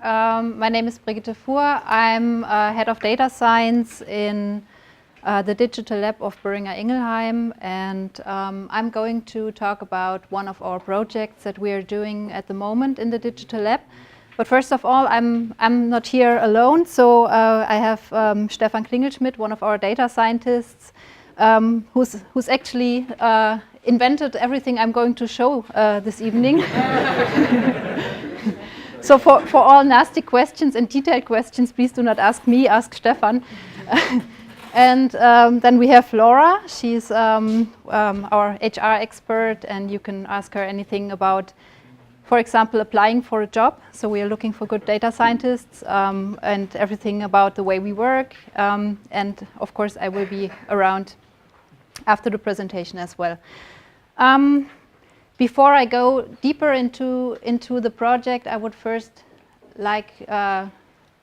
My name is Brigitte Fuhr. I'm head of data science in the digital lab of Boehringer Ingelheim, and I'm going to talk about one of our projects that we are doing at the moment in the digital lab. But first of all, I'm not here alone, so I have Stefan Klingelschmidt, one of our data scientists, who's actually invented everything I'm going to show this evening. So for all nasty questions and detailed questions, please do not ask me, ask Stefan. And then we have Laura. She's our HR expert, and you can ask her anything about, for example, applying for a job. So we are looking for good data scientists and everything about the way we work. And of course, I will be around after the presentation as well. Before I go deeper into the project, I would first like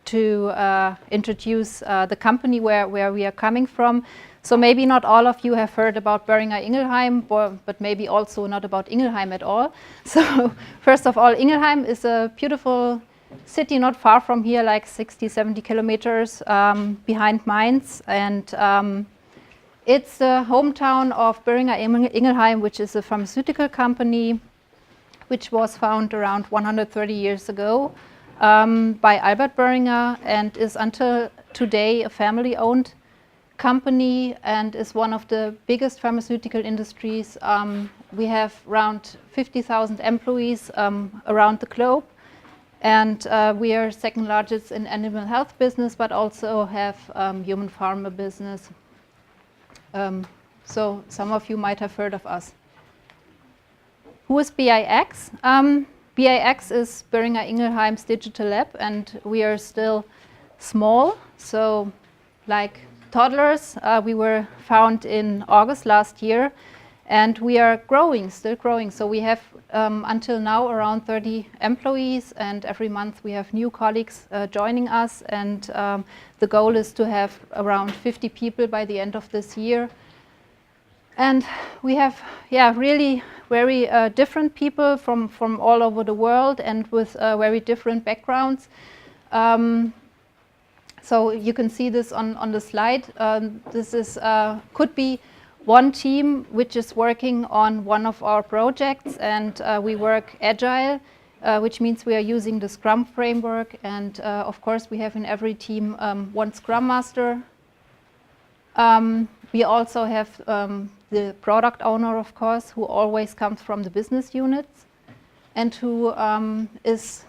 to introduce the company where we are coming from. So maybe not all of you have heard about Boehringer Ingelheim, but maybe also not about Ingelheim at all. So first of all, Ingelheim is a beautiful city not far from here, like 60, 70 kilometers behind Mainz. And it's the hometown of Boehringer Ingelheim, which is a pharmaceutical company, which was founded around 130 years ago by Albert Boehringer, and is until today a family-owned company and is one of the biggest pharmaceutical industries. We have around 50,000 employees around the globe, and we are second largest in animal health business, but also have human pharma business. So some of you might have heard of us. Who is BIX? BIX is Boehringer Ingelheim's digital lab, and we are still small, so like toddlers. We were founded in August last year, and we are growing, still growing. So we have until now around 30 employees, and every month we have new colleagues joining us, and the goal is to have around 50 people by the end of this year. And we have, really very different people from all over the world and with very different backgrounds. So you can see this on the slide. This is could be one team which is working on one of our projects, and we work agile, which means we are using the Scrum framework. And of course, we have in every team one Scrum Master. We also have the product owner, of course, who always comes from the business units and who is,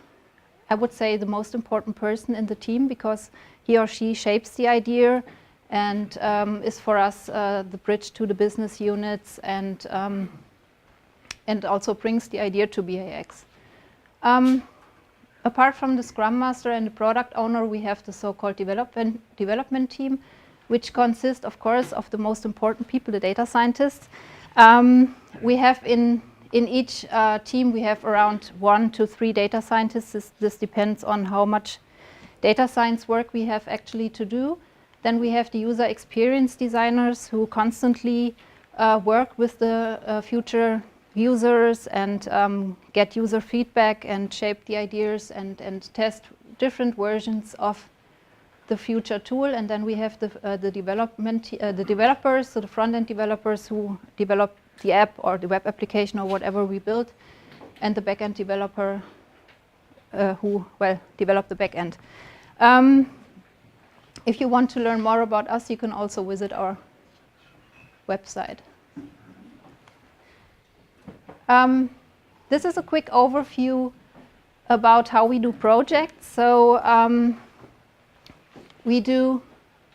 I would say, the most important person in the team, because he or she shapes the idea and is for us the bridge to the business units, and also brings the idea to BIX. Apart from the Scrum Master and the product owner, we have the so-called development team, which consists, of course, of the most important people, the data scientists. We have in each team, we have around 1 to 3 data scientists. This depends on how much data science work we have actually to do. Then we have the user experience designers who constantly work with the future users and get user feedback and shape the ideas and test different versions of the future tool. And then we have the developers, so the front-end developers who develop the app or the web application or whatever we build, and the back-end developer who develop the back-end. If you want to learn more about us, you can also visit our website. This is a quick overview about how we do projects. So we do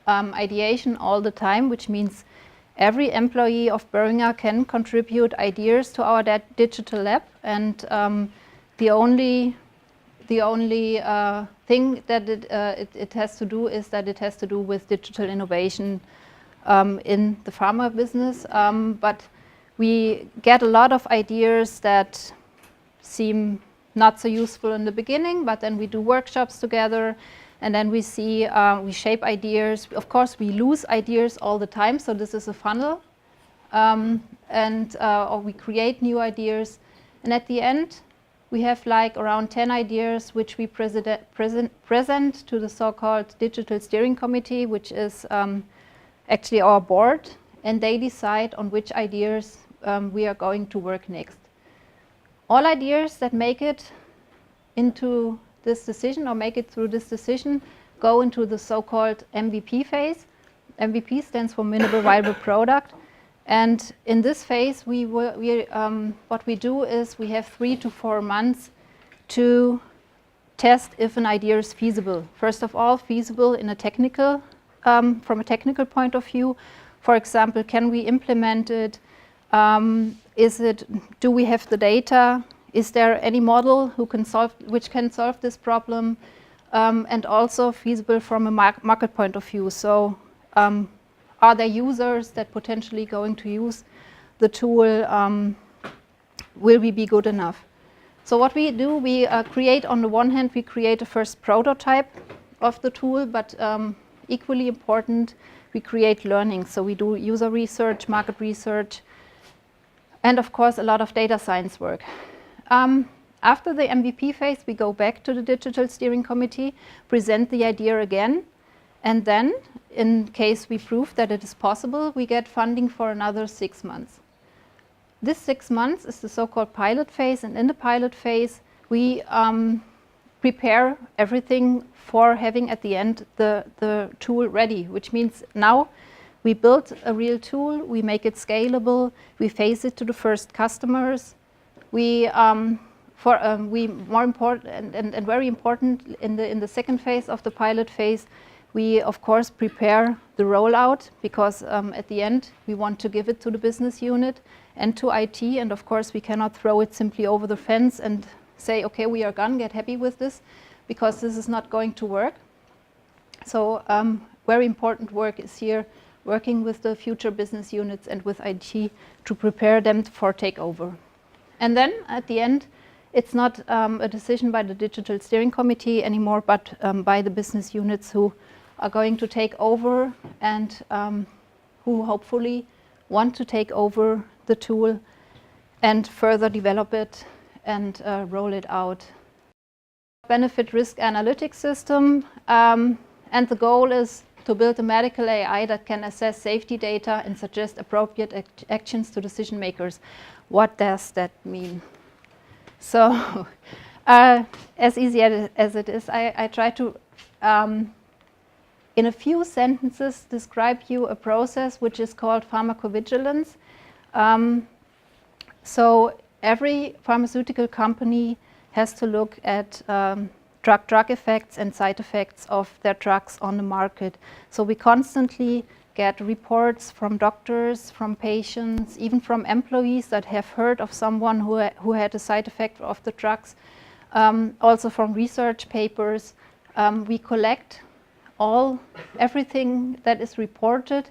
ideation all the time, which means every employee of Boehringer can contribute ideas to our digital lab. And the only thing that it has to do is that it has to do with digital innovation in the pharma business. But we get a lot of ideas that seem not so useful in the beginning, but then we do workshops together. And then we see, we shape ideas. Of course, we lose ideas all the time, so this is a funnel. Or we create new ideas. And at the end, we have like around 10 ideas which we present to the so-called Digital Steering Committee, which is actually our board, and they decide on which ideas we are going to work next. All ideas that make it into this decision or make it through this decision go into the so-called MVP phase. MVP stands for minimal viable product. And in this phase, what we do is we have 3 to 4 months to test if an idea is feasible. First of all, feasible in a technical, from a technical point of view. For example, can we implement it? Do we have the data? Is there any model which can solve this problem? And also feasible from a market point of view. So are there users that potentially going to use the tool? Will we be good enough? So what we do, we create, on the one hand, we create a first prototype of the tool, but equally important, we create learning. So we do user research, market research, and of course a lot of data science work. After the MVP phase, we go back to the Digital Steering Committee, present the idea again, and then, in case we prove that it is possible, we get funding for another 6 months. This 6 months is the so-called pilot phase, and in the pilot phase, we prepare everything for having at the end the tool ready, which means now we build a real tool, we make it scalable, we phase it to the first customers. More important and very important in the second phase of the pilot phase, we of course prepare the rollout, because at the end we want to give it to the business unit and to IT, and of course we cannot throw it simply over the fence and say, okay, we are gone, get happy with this, because this is not going to work. So very important work is here, working with the future business units and with IT to prepare them for takeover. And then at the end, it's not a decision by the Digital Steering Committee anymore, but by the business units who are going to take over and who hopefully want to take over the tool and further develop it and roll it out. Benefit risk analytics system, and the goal is to build a medical AI that can assess safety data and suggest appropriate actions to decision makers. What does that mean? So, as easy as it is, I try to, in a few sentences, describe you a process which is called pharmacovigilance. So every pharmaceutical company has to look at drug effects and side effects of their drugs on the market. So we constantly get reports from doctors, from patients, even from employees that have heard of someone who had a side effect of the drugs, also from research papers. We collect everything that is reported,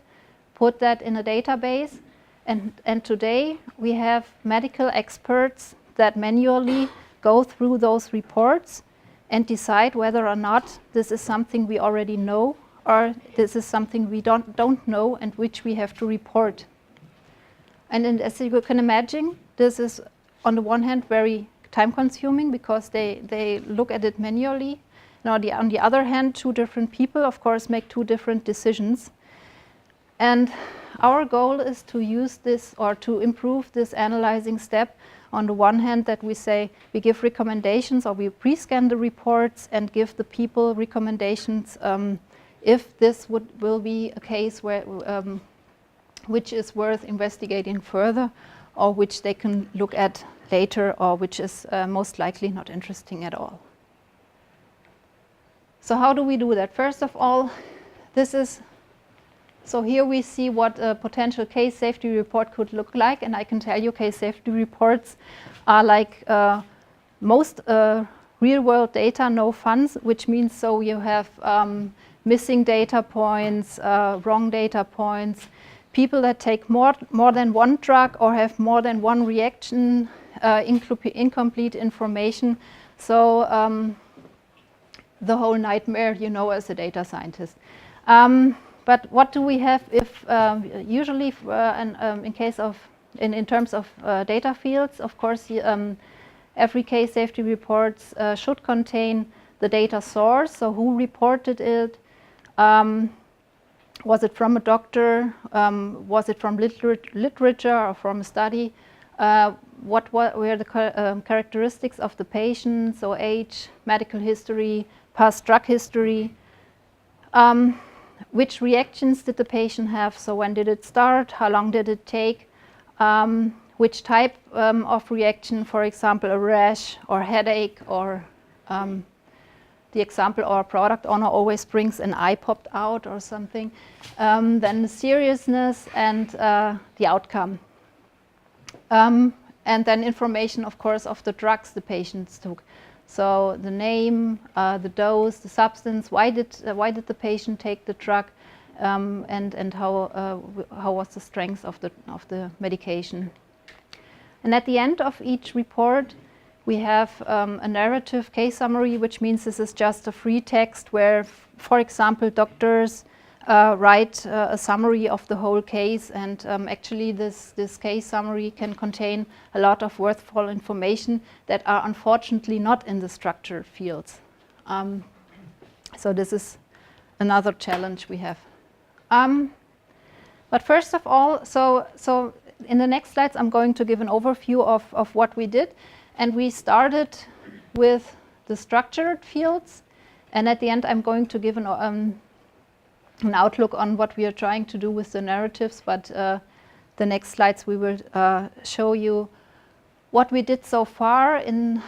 put that in a database, and today we have medical experts that manually go through those reports and decide whether or not this is something we already know or this is something we don't know and which we have to report. And as you can imagine, this is on the one hand very time consuming because they look at it manually. Now on the other hand, 2 different people of course make 2 different decisions. And our goal is to use this or to improve this analyzing step. On the one hand, that we say we give recommendations or we pre-scan the reports and give the people recommendations if this will be a case where which is worth investigating further or which they can look at later or which is most likely not interesting at all. So how do we do that? First of all, so here we see what a potential case safety report could look like, and I can tell you case safety reports are like most real-world data, no funds, which means so you have missing data points, wrong data points, people that take more than one drug or have more than one reaction, incomplete information. So the whole nightmare, you know, as a data scientist. But what do we have if usually in terms of data fields, of course, Every case safety reports should contain the data source, so who reported it, was it from a doctor, was it from literature or from a study, what were the characteristics of the patient, so age, medical history, past drug history, which reactions did the patient have, so when did it start, how long did it take, which type of reaction, for example, a rash or headache, or the example our product owner always brings an eye popped out or something, then the seriousness and the outcome. And then information, of course, of the drugs the patients took. So the name, the dose, the substance, why did the patient take the drug, and how was the strength of the medication. And at the end of each report, we have a narrative case summary, which means this is just a free text where, for example, doctors write a summary of the whole case, and actually this case summary can contain a lot of worthwhile information that are unfortunately not in the structured fields. So this is another challenge we have. But first of all, so in the next slides I'm going to give an overview of what we did, and we started with the structured fields, and at the end I'm going to give an outlook on what we are trying to do with the narratives, but the next slides we will show you what we did so far in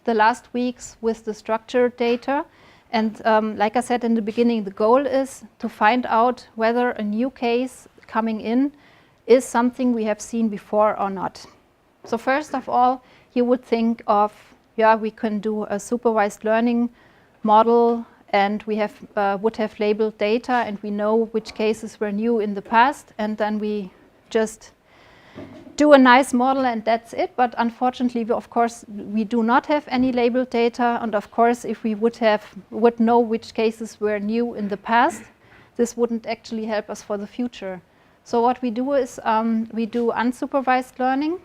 the last weeks with the structured data. And like I said in the beginning, the goal is to find out whether a new case coming in is something we have seen before or not. So first of all, you would think of, yeah, we can do a supervised learning model, and we have would have labeled data, and we know which cases were new in the past, and then we just do a nice model and that's it. But unfortunately, of course, we do not have any labeled data, and of course, if we would know which cases were new in the past, this wouldn't actually help us for the future. So what we do is we do unsupervised learning,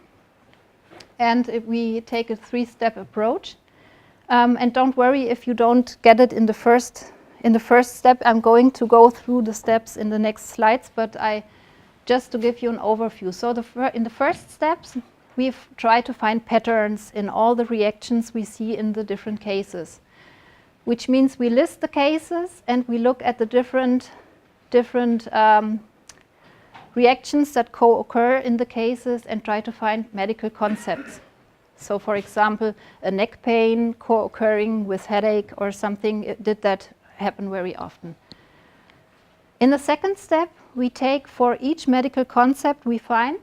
and we take a 3-step approach. And don't worry if you don't get it in the first step. I'm going to go through the steps in the next slides, but just to give you an overview. So in the first steps, we've tried to find patterns in all the reactions we see in the different cases, which means we list the cases and we look at the different reactions that co-occur in the cases and try to find medical concepts. So for example, a neck pain co-occurring with headache or something, did that happen very often? In the second step, we take for each medical concept we find,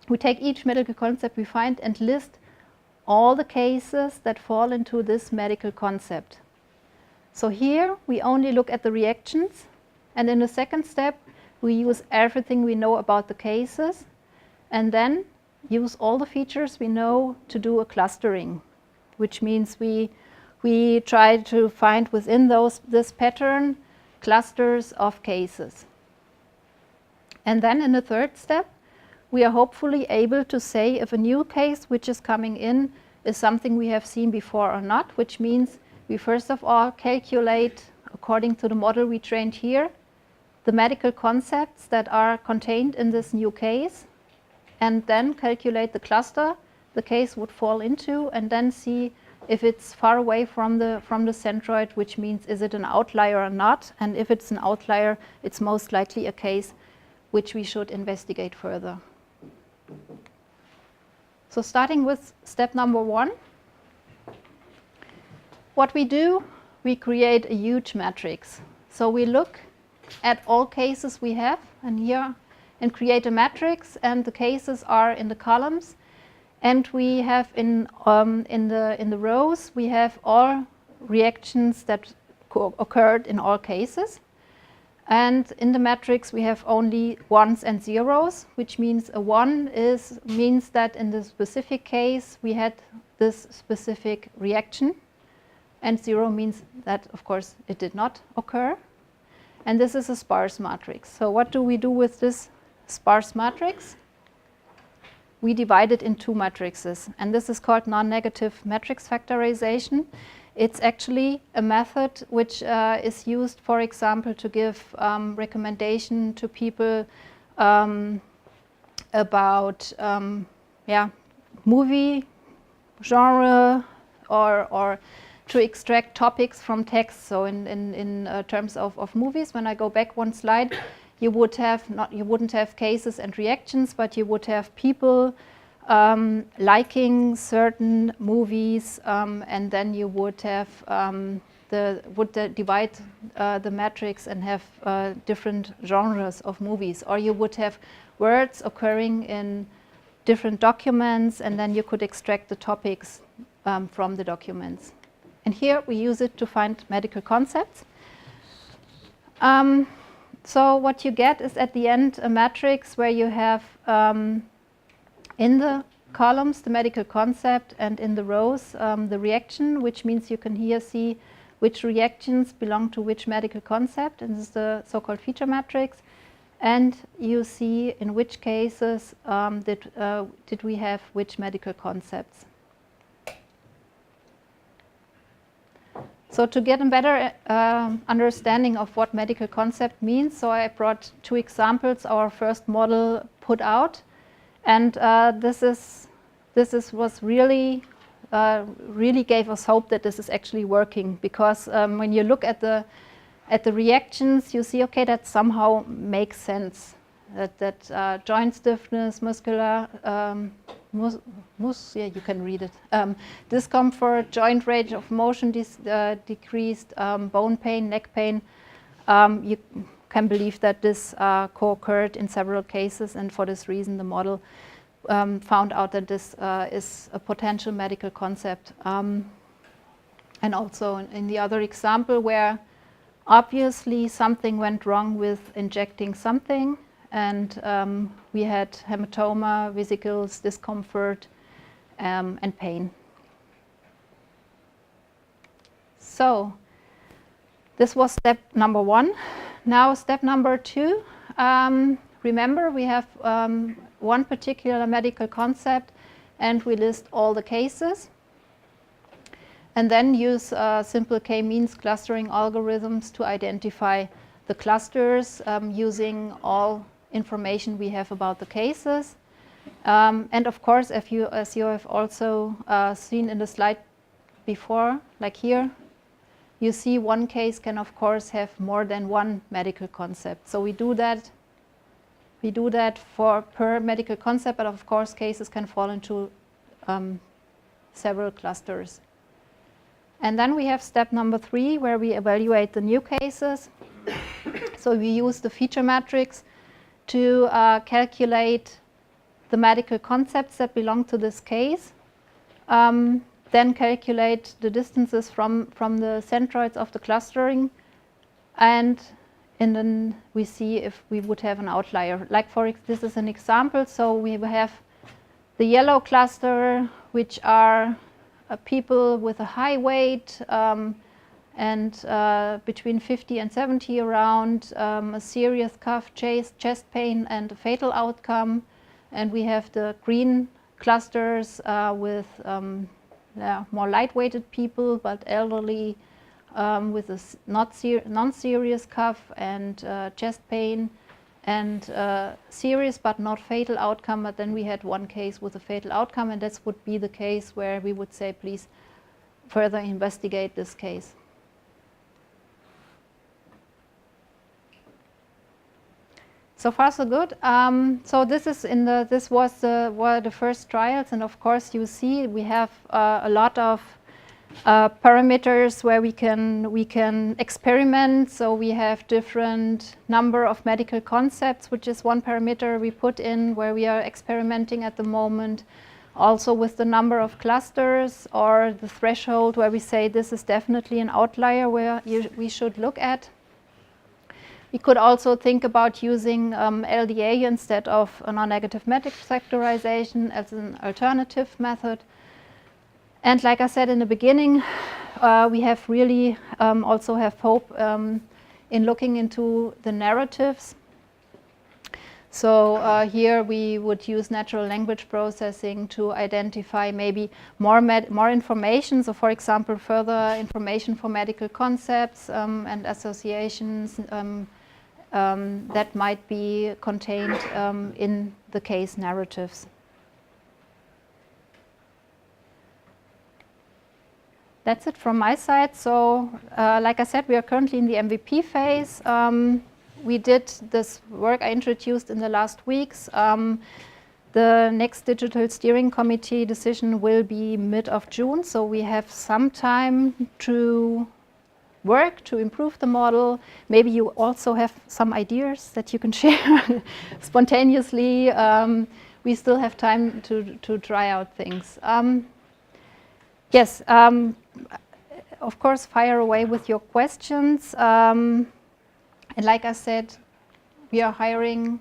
and list all the cases that fall into this medical concept. So here we only look at the reactions, and in the second step, we use everything we know about the cases, and then use all the features we know to do a clustering, which means we try to find within this pattern clusters of cases. And then in the third step, we are hopefully able to say if a new case which is coming in is something we have seen before or not, which means we first of all calculate, according to the model we trained here, the medical concepts that are contained in this new case, and then calculate the cluster the case would fall into, and then see if it's far away from the centroid, which means is it an outlier or not, and if it's an outlier, it's most likely a case which we should investigate further. So starting with step number 1, what we do, we create a huge matrix. So we look at all cases we have, and create a matrix, and the cases are in the columns, and we have in the rows we have all reactions that occurred in all cases, and in the matrix we have only ones and zeros, which means a 1 means that in the specific case we had this specific reaction, and 0 means that of course it did not occur, and this is a sparse matrix. So what do we do with this sparse matrix? we divide it in two matrices, and this is called non-negative matrix factorization. It's actually a method which is used, for example, to give recommendation to people about movie genre or to extract topics from text. So in terms of movies, when I go back one slide, you wouldn't have cases and reactions, but you would have people liking certain movies, and then you would have divide the matrix and have different genres of movies, or you would have words occurring in different documents, and then you could extract the topics from the documents. And here we use it to find medical concepts. So what you get is at the end a matrix where you have in the columns the medical concept and in the rows the reaction, which means you can here see which reactions belong to which medical concept, and this is the so-called feature matrix. And you see in which cases did we have which medical concepts. So to get a better understanding of what medical concept means, so I brought two examples our first model put out, and this was really gave us hope that this is actually working, because when you look at the reactions, you see, okay, that somehow makes sense. That joint stiffness, muscular, you can read it. Discomfort, joint range of motion decreased, bone pain, neck pain. You can believe that this co-occurred in several cases, and for this reason the model found out that this is a potential medical concept. And also in the other example where obviously something went wrong with injecting something, and we had hematoma, vesicles, discomfort, and pain. So this was step number 1. Now step number 2. Remember, we have one particular medical concept, and we list all the cases. And then use simple k-means clustering algorithms to identify the clusters using all information we have about the cases. And of course, as you have also seen in the slide before, like here, you see one case can of course have more than one medical concept. So we do that for per medical concept, but of course cases can fall into several clusters. And then we have step number 3, where we evaluate the new cases. So we use the feature matrix to calculate the medical concepts that belong to this case, then calculate the distances from the centroids of the clustering, and then we see if we would have an outlier. Like this is an example, so we have the yellow cluster, which are people with a high weight and between 50 and 70 around, a serious cough, chest pain, and a fatal outcome. And we have the green clusters with more light-weighted people, but elderly, with a non-serious cough and chest pain, and serious but not fatal outcome. But then we had one case with a fatal outcome, and this would be the case where we would say, please further investigate this case. So far, so good. So this is were the first trials, and of course, you see we have a lot of parameters where we can experiment. So we have different number of medical concepts, which is one parameter we put in where we are experimenting at the moment. Also with the number of clusters or the threshold where we say this is definitely an outlier where we should look at. We could also think about using LDA instead of a non-negative matrix factorization as an alternative method. And like I said in the beginning, we have really also have hope in looking into the narratives. So here we would use natural language processing to identify maybe more information. So for example, further information for medical concepts and associations that might be contained in the case narratives. That's it from my side. So like I said, we are currently in the MVP phase. We did this work I introduced in the last weeks. The next digital steering committee decision will be mid of June, so we have some time to work to improve the model. Maybe you also have some ideas that you can share spontaneously. We still have time to try out things. Yes, of course, fire away with your questions. And like I said, we are hiring,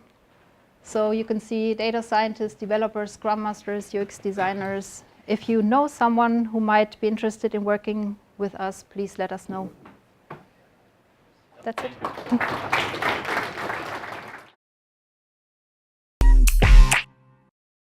so you can see data scientists, developers, Scrum Masters, UX designers. If you know someone who might be interested in working with us, please let us know. That's it.